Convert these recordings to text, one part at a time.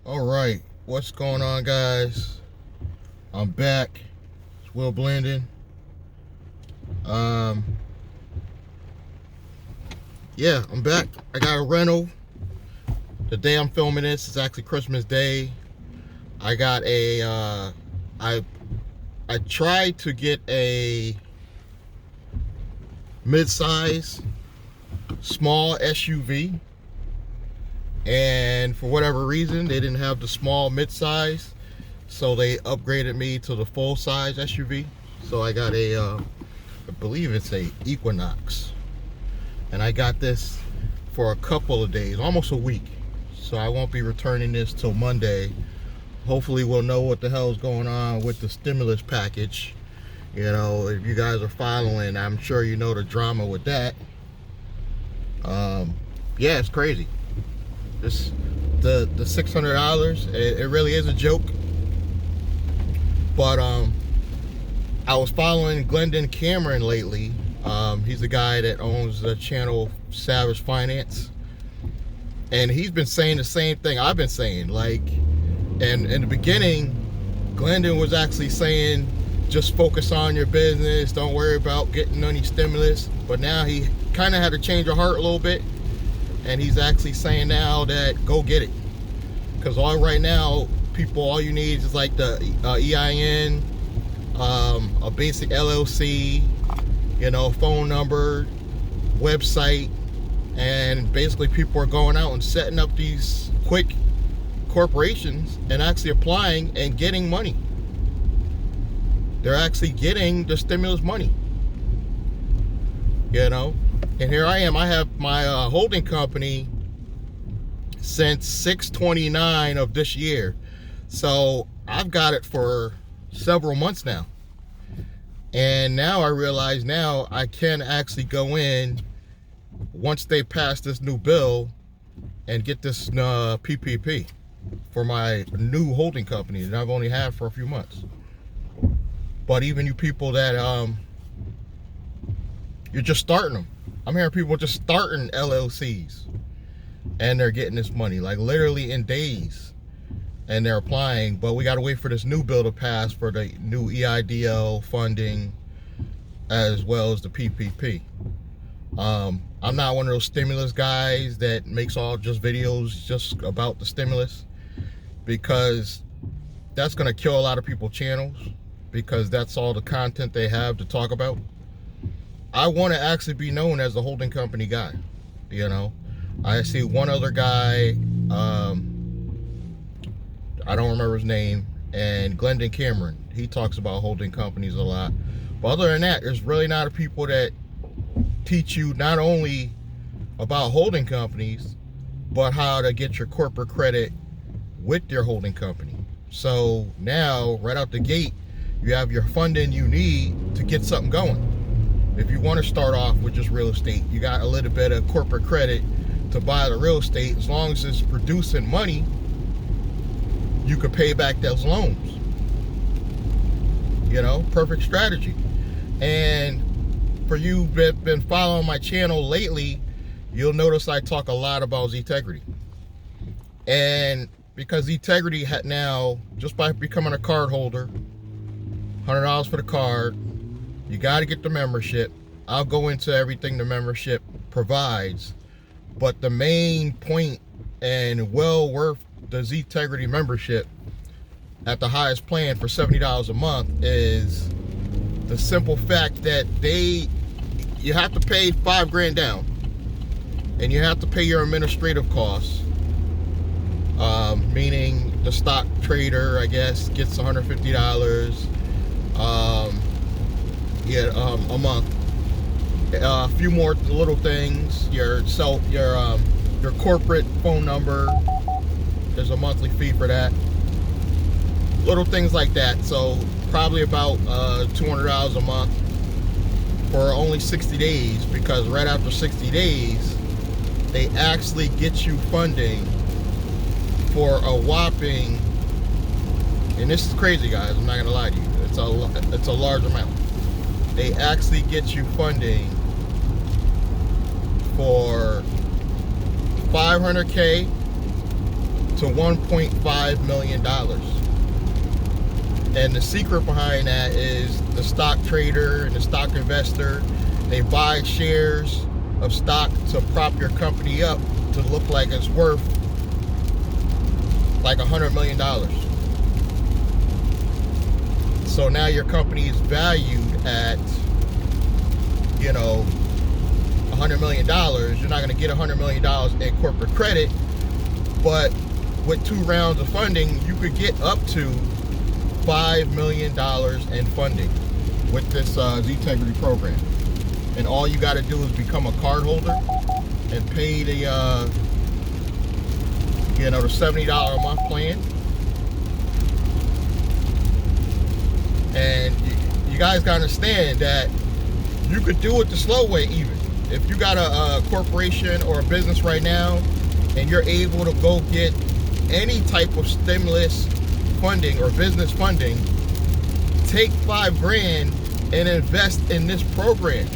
All right, what's going on, guys? I'm back. It's Will Blendon. Yeah, I'm back. I got a rental. The day I'm filming this is actually Christmas Day. I got a I tried to get a mid-size small SUV, and for whatever reason they didn't have the small mid-size, so they upgraded me to the full-size SUV. So I got a I believe it's a Equinox, and I got this for a couple of days, almost a week, so I won't be returning this till Monday. Hopefully we'll know what the hell's going on with the stimulus package. You know, if you guys are following, I'm sure you know the drama with that. Yeah, it's crazy. This the $600, it really is a joke. But I was following Glendon Cameron lately. He's the guy that owns the channel Savage Finance, and he's been saying the same thing I've been saying. Like, and in the beginning, Glendon was actually saying, just focus on your business, don't worry about getting any stimulus. But now he kind of had to change of heart a little bit, and he's actually saying now that go get it, because right now, people, all you need is like the EIN, a basic LLC, you know, phone number, website, and basically people are going out and setting up these quick corporations and actually applying and getting money. They're actually getting the stimulus money, you know. And here I am. I have my holding company since 6/29 of this year, so I've got it for several months now. And now I realize now I can actually go in once they pass this new bill and get this PPP for my new holding company that I've only had for a few months. But even you people that you're just starting them, I'm hearing people just starting LLCs and they're getting this money like literally in days, and they're applying. But we got to wait for this new bill to pass for the new EIDL funding as well as the PPP. I'm not one of those stimulus guys that makes all just videos just about the stimulus, because that's going to kill a lot of people's channels, because that's all the content they have to talk about. I want to actually be known as the holding company guy. You know, I see one other guy, I don't remember his name, and Glendon Cameron, he talks about holding companies a lot. But other than that, there's really not a people that teach you not only about holding companies, but how to get your corporate credit with your holding company. So now, right out the gate, you have your funding you need to get something going. If you want to start off with just real estate, you got a little bit of corporate credit to buy the real estate. As long as it's producing money, you could pay back those loans. You know, perfect strategy. And for you that been following my channel lately, you'll notice I talk a lot about Zetegrity. And because Zetegrity had now, just by becoming a card holder, $100 for the card, you got to get the membership. I'll go into everything the membership provides, but the main point, and well worth the Zetegrity membership at the highest plan for $70 a month, is the simple fact that you have to pay $5,000 down, and you have to pay your administrative costs, meaning the stock trader, I guess, gets $150 a month. A few more little things, your corporate phone number, there's a monthly fee for that, little things like that. So probably about $200 a month for only 60 days, because right after 60 days they actually get you funding for a whopping, and this is crazy, guys, I'm not gonna lie to you, it's a large amount. They actually get you funding for $500K to $1.5 million. And the secret behind that is the stock trader and the stock investor. They buy shares of stock to prop your company up to look like it's worth like $100 million. So now your company is valued at, you know, $100 million. You're not going to get $100 million in corporate credit, but with 2 rounds of funding, you could get up to $5 million in funding with this Z-Tegrity program. And all you got to do is become a card holder and pay the, you know, the $70 a month plan. And you guys got to understand that you could do it the slow way even. If you got a corporation or a business right now and you're able to go get any type of stimulus funding or business funding, take $5,000 and invest in this program,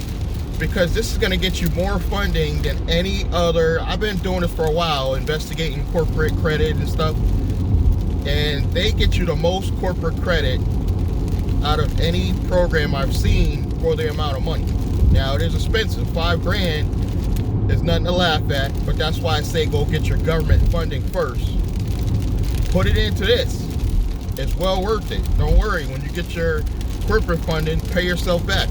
because this is going to get you more funding than any other. I've been doing this for a while, investigating corporate credit and stuff, and they get you the most corporate credit out of any program I've seen for the amount of money. Now, it is expensive. $5,000 is nothing to laugh at, but that's why I say go get your government funding first. Put it into this. It's well worth it. Don't worry, when you get your corporate funding, pay yourself back.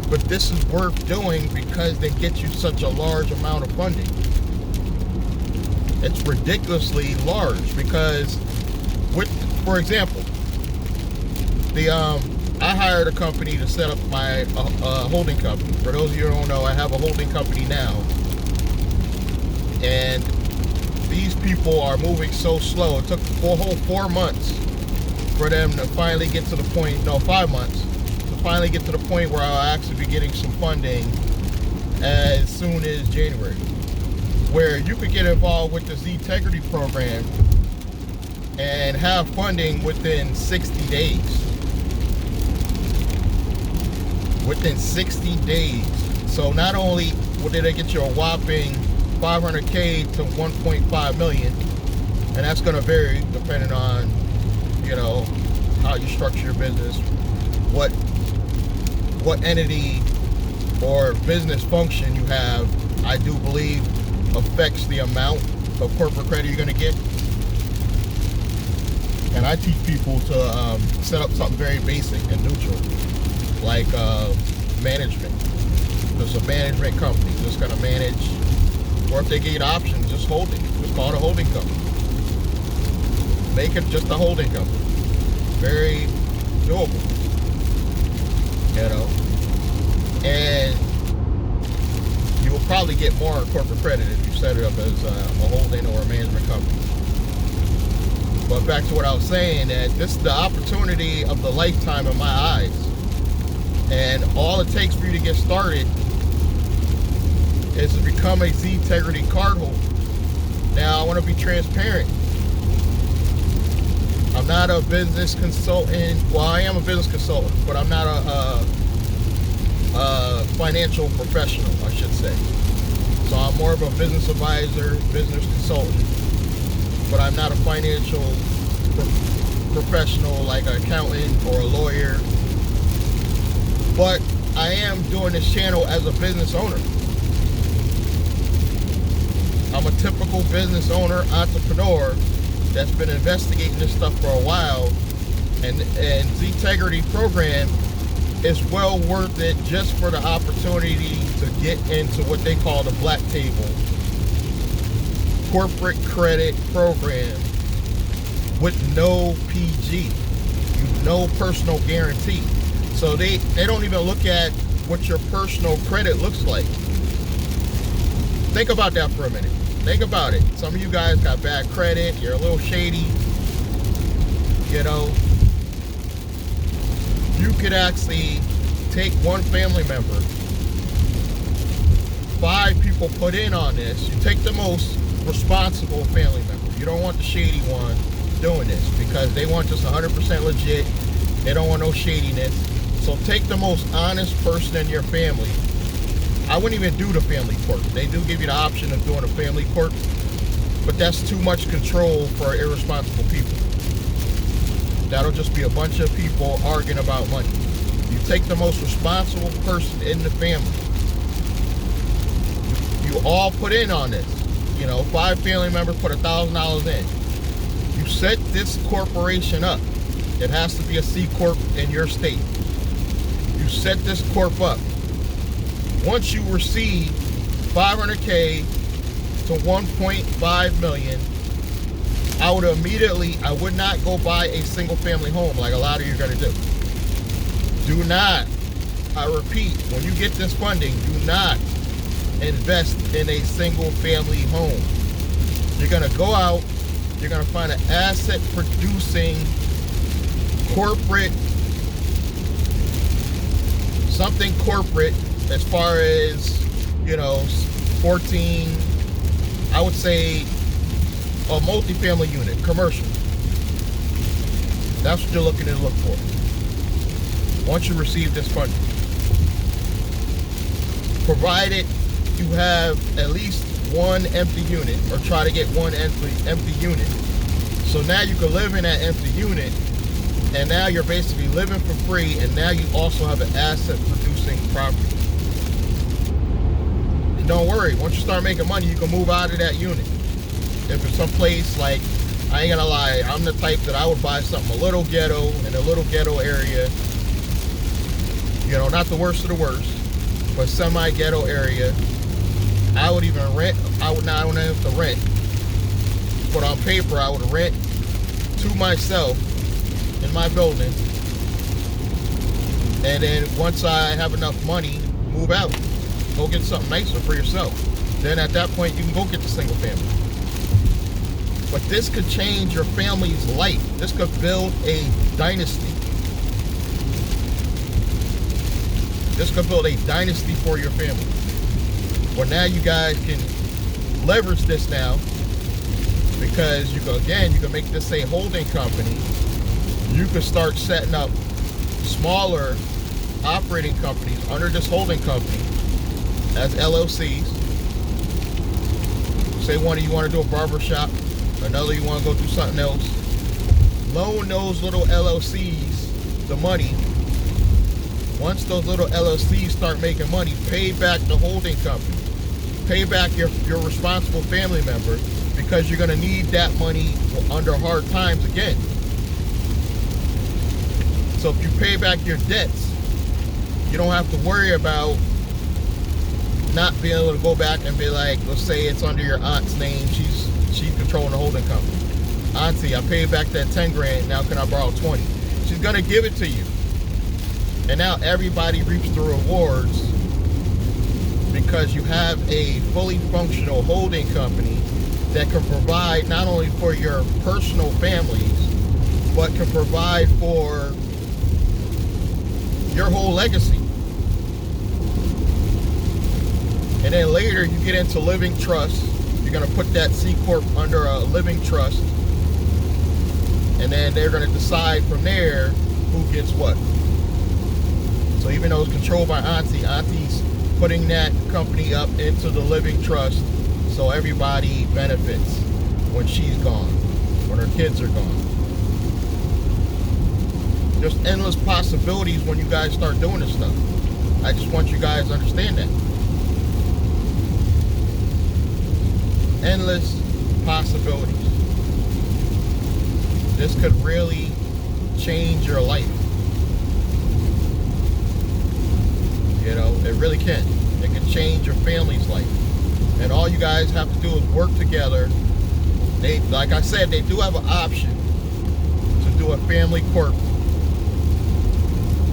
But this is worth doing because they get you such a large amount of funding. It's ridiculously large because, for example, I hired a company to set up my holding company. For those of you who don't know, I have a holding company now. And these people are moving so slow. It took a whole 4 months for them to finally get to the point, no, 5 months, to finally get to the point where I'll actually be getting some funding as soon as January. Where you could get involved with the Z-Tegrity program and have funding within 60 days. Within 60 days. So not only did they get you a whopping $500K to $1.5 million, and that's going to vary depending on, you know, how you structure your business, what entity or business function you have, I do believe affects the amount of corporate credit you're going to get. And I teach people to set up something very basic and neutral, like management. There's a management company that's going to manage, or if they get options, just hold it. Just call it a holding company. Make it just a holding company. Very doable, you know. And you will probably get more corporate credit if you set it up as a holding or a management company. But back to what I was saying, that this is the opportunity of the lifetime in my eyes. And all it takes for you to get started is to become a Z-Tegrity card holder. Now, I want to be transparent. I'm not a business consultant. Well, I am a business consultant, but I'm not a financial professional, I should say. So I'm more of a business advisor, business consultant, but I'm not a financial professional like an accountant or a lawyer. But I am doing this channel as a business owner. I'm a typical business owner, entrepreneur that's been investigating this stuff for a while, and Z-Tegrity program is well worth it just for the opportunity to get into what they call the black table corporate credit program with no PG, no personal guarantee. So they don't even look at what your personal credit looks like. Think about that for a minute. Think about it. Some of you guys got bad credit. You're a little shady. You know, you could actually take one family member. 5 people put in on this. You take the most responsible family member. You don't want the shady one doing this because they want just 100% legit. They don't want no shadiness. So take the most honest person in your family. I wouldn't even do the family court. They do give you the option of doing a family court. But that's too much control for irresponsible people. That'll just be a bunch of people arguing about money. You take the most responsible person in the family. You all put in on this. 5 family members put $1,000 in. You set this corporation up. It has to be a C Corp in your state. You set this corp up. Once you receive $500K to $1.5 million, I would not go buy a single family home like a lot of you are going to do. Do not, I repeat, when you get this funding, do not invest in a single family home. You're going to go out, you're going to find an asset producing corporate, something corporate as far as, 14, I would say a multifamily unit, commercial. That's what you're looking to look for once you receive this funding. Provided you have at least one empty unit, or try to get one empty unit. So now you can live in that empty unit, and now you're basically living for free, and now you also have an asset producing property. And don't worry, once you start making money, you can move out of that unit. If it's someplace like, I ain't gonna lie, I'm the type that I would buy something a little ghetto, in a little ghetto area, not the worst of the worst, but semi-ghetto area. I would even rent. I would not have to rent, but on paper I would rent to myself in my building, and then once I have enough money, move out, go get something nicer for yourself. Then at that point you can go get the single family. But this could change your family's life. This could build a dynasty. This could build a dynasty for your family. Well, now you guys can leverage this now, because you can make this a holding company. You can start setting up smaller operating companies under this holding company as LLCs. Say one of you want to do a barber shop, another you want to go do something else. Loan those little LLCs the money. Once those little LLCs start making money, pay back the holding company. Pay back your responsible family member, because you're going to need that money under hard times again. So if you pay back your debts, you don't have to worry about not being able to go back and be like, let's say it's under your aunt's name, she's controlling the holding company. Auntie, I paid back that 10 grand, now can I borrow 20? She's going to give it to you. And now everybody reaps the rewards, because you have a fully functional holding company that can provide not only for your personal families, but can provide for your whole legacy. And then later you get into living trust. You're going to put that C Corp under a living trust, and then they're going to decide from there who gets what. So even though it's controlled by Auntie's putting that company up into the living trust, so everybody benefits when she's gone, when her kids are gone. There's endless possibilities when you guys start doing this stuff. I just want you guys to understand that. Endless possibilities. This could really change your life. It really can. It can change your family's life. And all you guys have to do is work together. Like I said, they do have an option to do a family corp,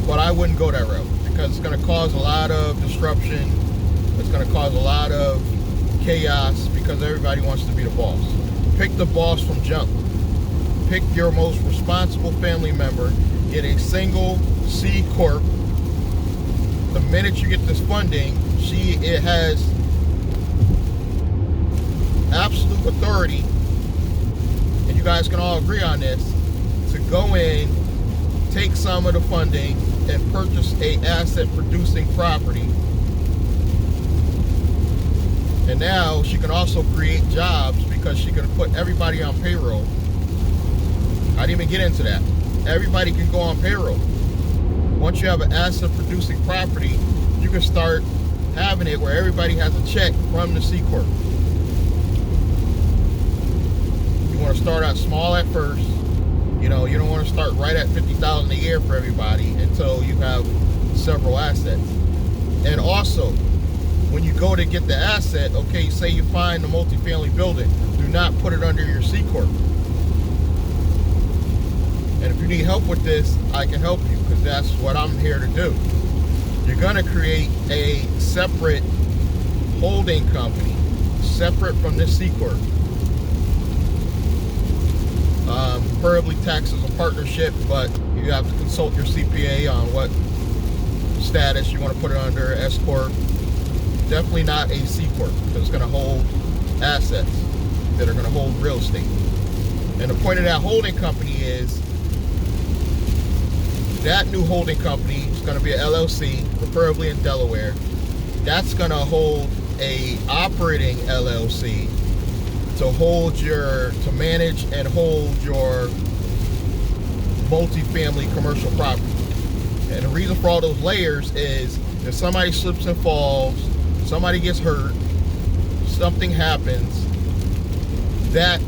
but I wouldn't go that route, because it's going to cause a lot of disruption. It's going to cause a lot of chaos, because everybody wants to be the boss. Pick the boss from jump. Pick your most responsible family member. Get a single C Corp. The minute you get this funding, it has absolute authority, and you guys can all agree on this, to go in, take some of the funding, and purchase a asset producing property. And now she can also create jobs because she can put everybody on payroll. I didn't even get into that. Everybody can go on payroll. Once you have an asset producing property, you can start having it where everybody has a check from the C Corp. You want to start out small at first. You know, you don't want to start right at $50,000 a year for everybody until you have several assets. And also, when you go to get the asset, okay, say you find a multifamily building, do not put it under your C Corp. And if you need help with this, I can help you, because that's what I'm here to do. You're going to create a separate holding company, separate from this C Corp. Preferably taxed as a partnership, but you have to consult your CPA on what status you want to put it under. S Corp. Definitely not a C Corp, because it's going to hold assets that are going to hold real estate. And the point of that holding company is that new holding company is going to be an LLC, preferably in Delaware. That's going to hold a operating LLC to manage and hold your multifamily commercial property. And the reason for all those layers is if somebody slips and falls, somebody gets hurt, something happens, that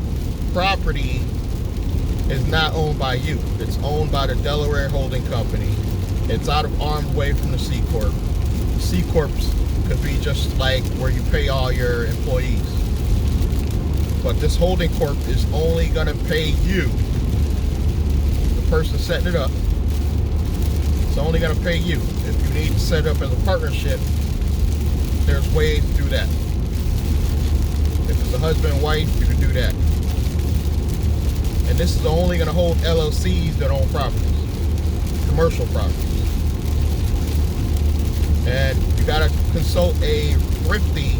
property is not owned by you. It's owned by the Delaware holding company. It's out of arm's way from the C Corp. C Corps could be just like where you pay all your employees. But this holding corp is only going to pay you, the person setting it up. It's only going to pay you. If you need to set it up as a partnership, there's ways to do that. If it's a husband and wife, you can do that. And this is only going to hold LLCs that own properties, commercial properties. And you got to consult a thrifty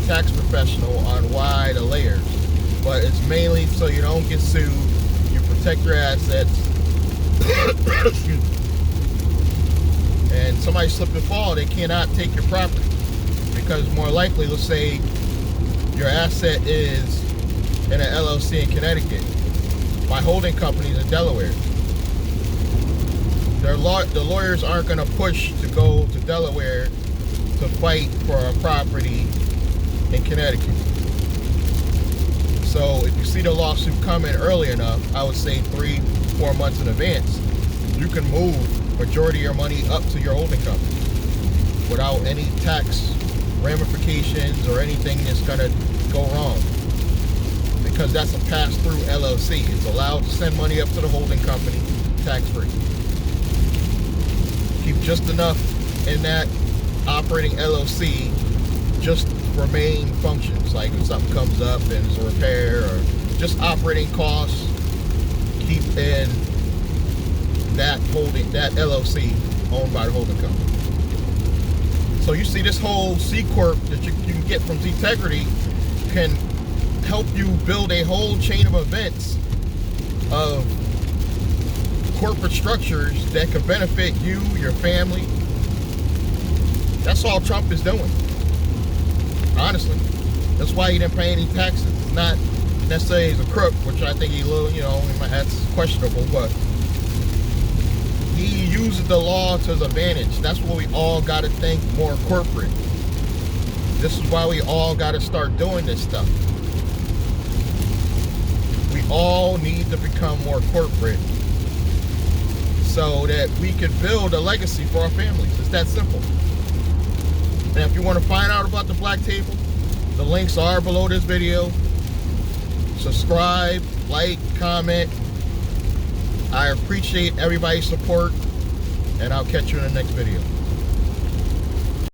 tax professional on why the layers. But it's mainly so you don't get sued, you protect your assets, and somebody slip and fall, they cannot take your property. Because more likely, let's say your asset is in an LLC in Connecticut. My holding company is in Delaware. The lawyers aren't going to push to go to Delaware to fight for a property in Connecticut. So if you see the lawsuit coming early enough, I would say 3-4 months in advance, you can move majority of your money up to your holding company without any tax ramifications or anything that's going to go wrong. Because that's a pass-through LLC. It's allowed to send money up to the holding company tax-free. Keep just enough in that operating LLC just for main functions, like if something comes up and it's a repair or just operating costs. Keep in that LLC owned by the holding company. So you see, this whole C Corp that you can get from Zetegrity can help you build a whole chain of events of corporate structures that could benefit you, your family. That's all Trump is doing. Honestly, that's why he didn't pay any taxes. It's not necessarily he's a crook, which I think that's questionable, but he uses the law to his advantage. That's what we all got to think more corporate. This is why we all got to start doing this stuff. We all need to become more corporate so that we can build a legacy for our families. It's that simple. And if you want to find out about the Black Table, the links are below this video. Subscribe, like, comment. I appreciate everybody's support, and I'll catch you in the next video.